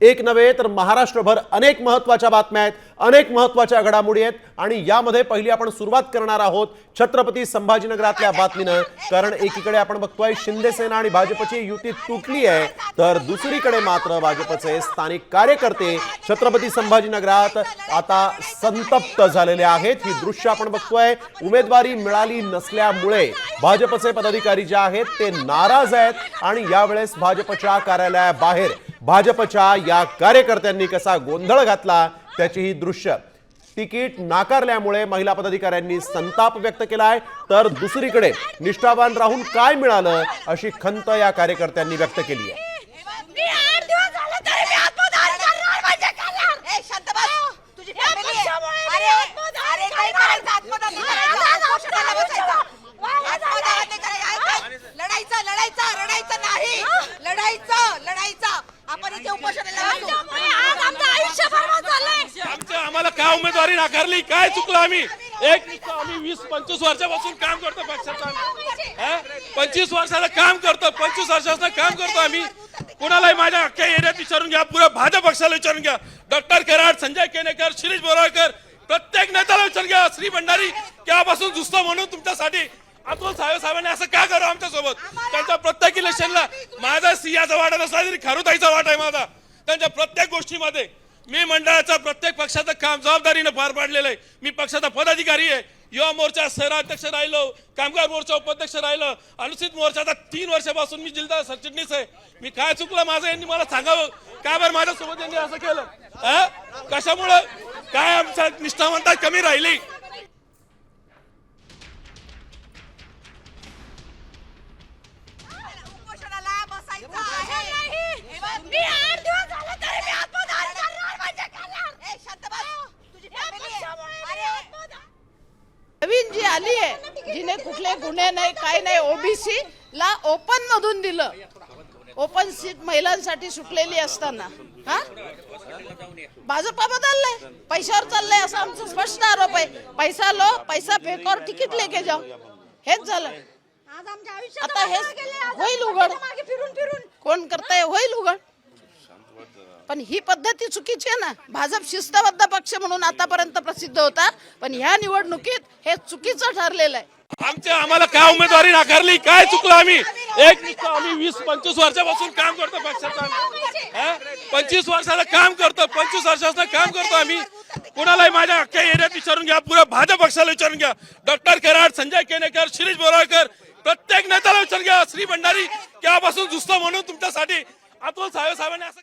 एक नव्हे तर महाराष्ट्रभर अनेक महत्त्वाच्या बातम्या आहेत, अनेक महत्त्वाच्या घडामोडी आहेत आणि यामध्ये पहिली आपण सुरुवात करणार आहोत छत्रपती संभाजीनगरातल्या बातमीनं। कारण एकीकडे आपण बघतोय शिंदे सेना आणि भाजपची युती तुटली आहे, तर दुसरीकडे मात्र भाजपचे स्थानिक कार्यकर्ते छत्रपती संभाजीनगरात आता संतप्त झालेले आहेत। ही दृश्य आपण बघतोय। उमेदवारी मिळाली नसल्यामुळे भाजपचे पदाधिकारी जे आहेत ते नाराज आहेत आणि यावेळेस भाजपच्या कार्यालयाबाहेर भाजपच्या या कार्यकर्त्यांनी कसा गोंधळ घातला त्याची ही दृश्य। तिकीट नाकारल्यामुळे महिला पदाधिकाऱ्यांनी संताप व्यक्त केलाय, तर दुसरीकडे निष्ठावान राहून काय मिळालं अशी खंत या कार्यकर्त्यांनी व्यक्त केली आहे। आम्हाला काय उमेदवारी नाकारली, काय चुकलं? आम्ही 20-25 वर्षापासून काम करतो पक्षाचं, 25 वर्षाचं काम करतो, 25 वर्षाचं काम करतो आम्ही। कुणालाही माझ्या अख्ख्या एरियात विचारून घ्या, पुऱ्या भाजप पक्षाला विचारून घ्या, डॉक्टर कराड, संजय केनेकर, शिरीष बोराळकर, प्रत्येक नेत्याला विचारून घ्या। श्री भंडारी केव्हापासून जुसतो म्हणून तुमच्यासाठी अतुल साहेबांनी असं का करू आमच्या सोबत? त्यांच्या प्रत्येक इलेक्शनला माझा सिंहाचा वाटा नसला तरी खारुताईचा वाटा आहे माझा त्यांच्या प्रत्येक गोष्टीमध्ये। मी मंडळाचा प्रत्येक पक्षाचं काम जबाबदारीने पार पाडलेलं आहे। मी पक्षाचा पदाधिकारी आहे, युवा मोर्चा शहराध्यक्ष राहिलो, कामगार मोर्चा उपाध्यक्ष राहिलो, अनुसूचित मोर्चाचा 3 वर्षापासून मी जिल्हा सरचिटणीस आहे। मी काय चुकलं माझं यांनी मला सांगावं, का बरं माझ्यासोबत यांनी असं केलं? कशामुळं? काय आमच्या निष्ठावंता कमी राहिली? नवीन जी आली आहे, जिने कुठले गुन्हे नाही, काय नाही, ओबीसी ला ओपन मधून दिलं, ओपन सीट महिलांसाठी सुटलेली असताना भाजपा बदललंय, पैशावर चाललंय असा आमचा स्पष्ट आरोप आहे। पैसा लो, पैसा फेको और तिकीट लेके जाओ, हेच झालं। आता हे होईल उघड, कोण करताय होईल उघड, पण ही पद्धती चुकीची आहे ना। भाजप शिस्तबद्ध पक्ष म्हणून आतापर्यंत प्रसिद्ध होता, पण ह्या निवडणुकीत हे चुकीचं ठरलेलं आहे। आम्हाला काय उमेदवारी नाकारली, काय चुकलं? आम्ही 20-25 वर्षापासून काम करतो पक्षाचं, 25 वर्षाचं काम करतो, 25 वर्षाचं काम करतो आम्ही। कुणालाही माझ्या अख्ख्या एरियात विचारून घ्या, पुऱ्या भाजप पक्षाला विचारून घ्या, डॉक्टर कराड, संजय केनेकर, शिरीष बोराळकर, प्रत्येक नेत्याला विचारून घ्या। श्री भंडारी केव्हापासून जुसतो म्हणून तुमच्यासाठी अतुल साहेबांनी असं